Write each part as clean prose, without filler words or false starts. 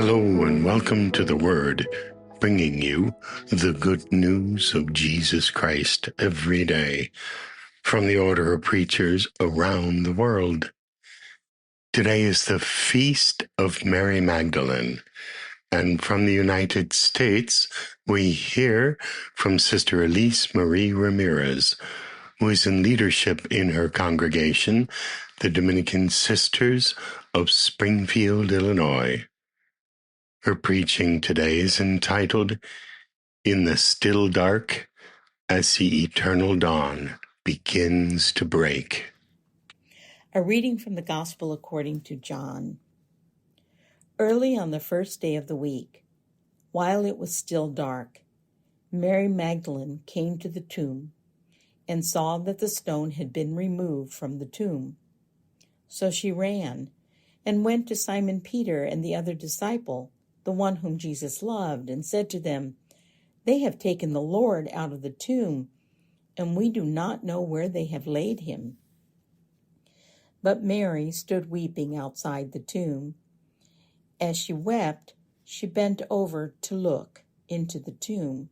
Hello and welcome to The Word, bringing you the good news of Jesus Christ every day from the order of preachers around the world. Today is the Feast of Mary Magdalene, and from the United States, we hear from Sister Elise Marie Ramirez, who is in leadership in her congregation, the Dominican Sisters of Springfield, Illinois. Her preaching today is entitled, In the Still Dark, as the Eternal Dawn Begins to Break. A reading from the Gospel according to John. Early on the first day of the week, while it was still dark, Mary Magdalene came to the tomb and saw that the stone had been removed from the tomb. So she ran and went to Simon Peter and the other disciple, the one whom Jesus loved, and said to them, "They have taken the Lord out of the tomb, and we do not know where they have laid him." But Mary stood weeping outside the tomb. As she wept, she bent over to look into the tomb,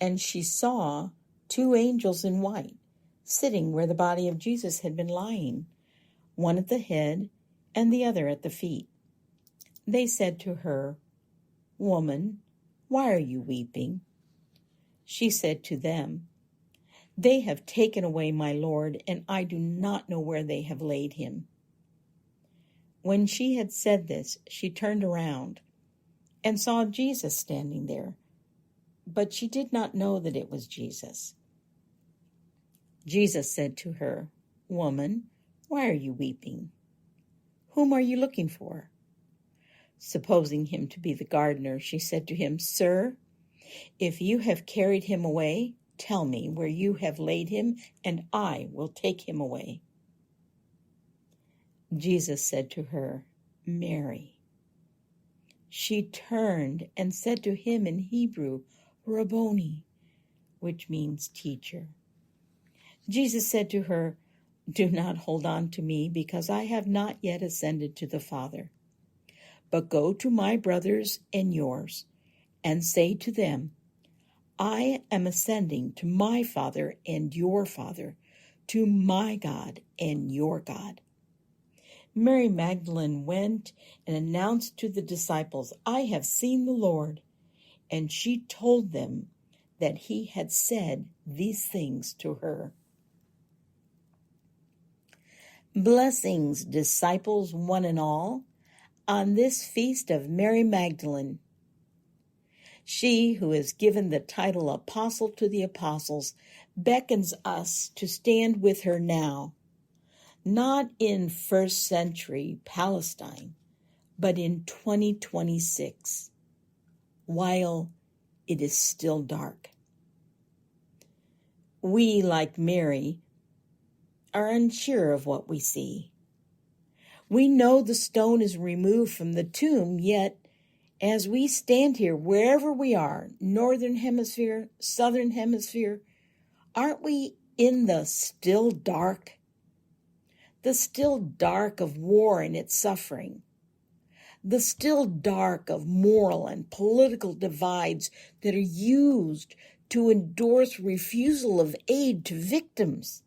and she saw two angels in white sitting where the body of Jesus had been lying, one at the head and the other at the feet. They said to her, "Woman, why are you weeping?" She said to them, "They have taken away my Lord, and I do not know where they have laid him." When she had said this, she turned around and saw Jesus standing there, but she did not know that it was Jesus. Jesus said to her, "Woman, why are you weeping? Whom are you looking for?" Supposing him to be the gardener, she said to him, "Sir, if you have carried him away, tell me where you have laid him, and I will take him away." Jesus said to her, "Mary." She turned and said to him in Hebrew, "Rabboni," which means teacher. Jesus said to her, "Do not hold on to me, because I have not yet ascended to the Father. But go to my brothers and yours, and say to them, I am ascending to my Father and your Father, to my God and your God." Mary Magdalene went and announced to the disciples, "I have seen the Lord." And she told them that he had said these things to her. Blessings, disciples, one and all, on this feast of Mary Magdalene. She who is given the title Apostle to the Apostles beckons us to stand with her now, not in first century Palestine, but in 2026, while it is still dark. We, like Mary, are unsure of what we see. We know the stone is removed from the tomb, yet as we stand here, wherever we are, northern hemisphere, southern hemisphere, aren't we in the still dark? The still dark of war and its suffering. The still dark of moral and political divides that are used to endorse refusal of aid to victims.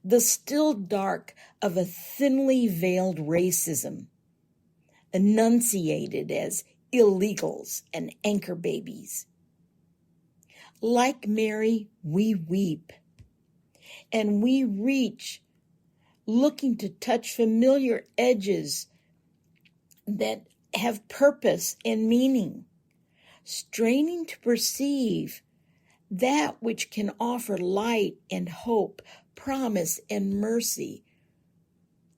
The still dark of a thinly veiled racism, enunciated as illegals and anchor babies. Like Mary, we weep, and we reach, looking to touch familiar edges that have purpose and meaning, straining to perceive that which can offer light and hope, promise and mercy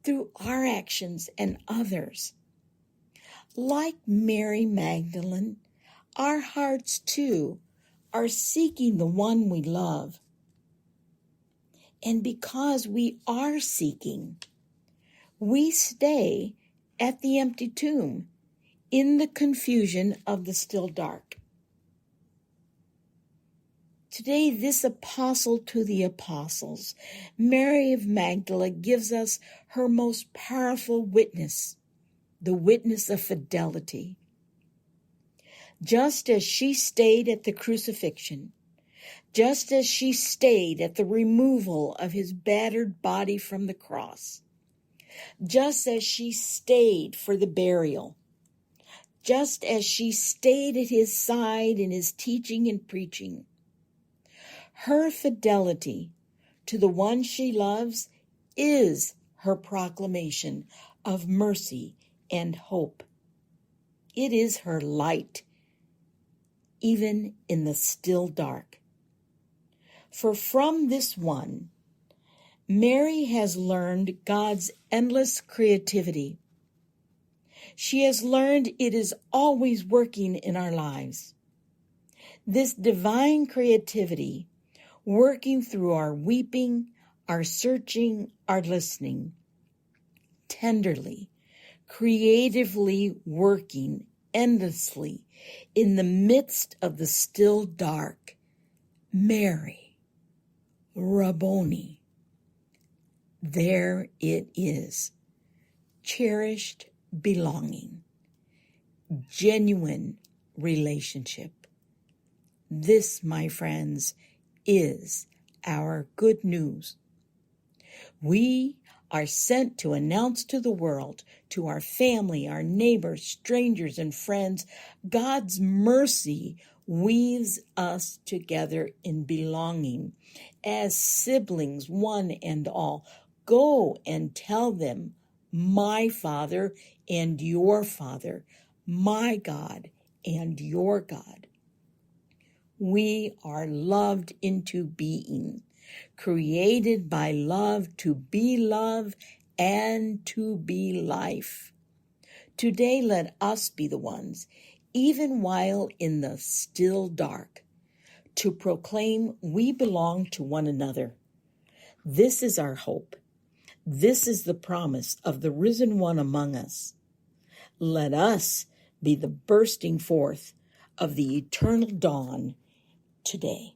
through our actions and others. Like Mary Magdalene, our hearts too are seeking the one we love. And because we are seeking, we stay at the empty tomb in the confusion of the still dark. Today, this apostle to the apostles, Mary of Magdala, gives us her most powerful witness. the witness of fidelity. Just as she stayed at the crucifixion, just as she stayed at the removal of his battered body from the cross, just as she stayed for the burial, just as she stayed at his side in his teaching and preaching, her fidelity to the one she loves is her proclamation of mercy and hope. It is her light, even in the still dark. For from this one, Mary has learned God's endless creativity. She has learned it is always working in our lives. This divine creativity, working through our weeping, our searching, our listening, tenderly, creatively working endlessly in the midst of the still dark. Mary, Rabboni. There it is. Cherished belonging. Genuine relationship. This, my friends, is our good news. We are sent to announce to the world, to our family, our neighbors, strangers, and friends, God's mercy weaves us together in belonging as siblings, one and all. Go and tell them, my Father and your Father, my God and your God. We are loved into being, created by love to be love and to be life. Today, let us be the ones, even while in the still dark, to proclaim we belong to one another. This is our hope. This is the promise of the risen one among us. Let us be the bursting forth of the eternal dawn today.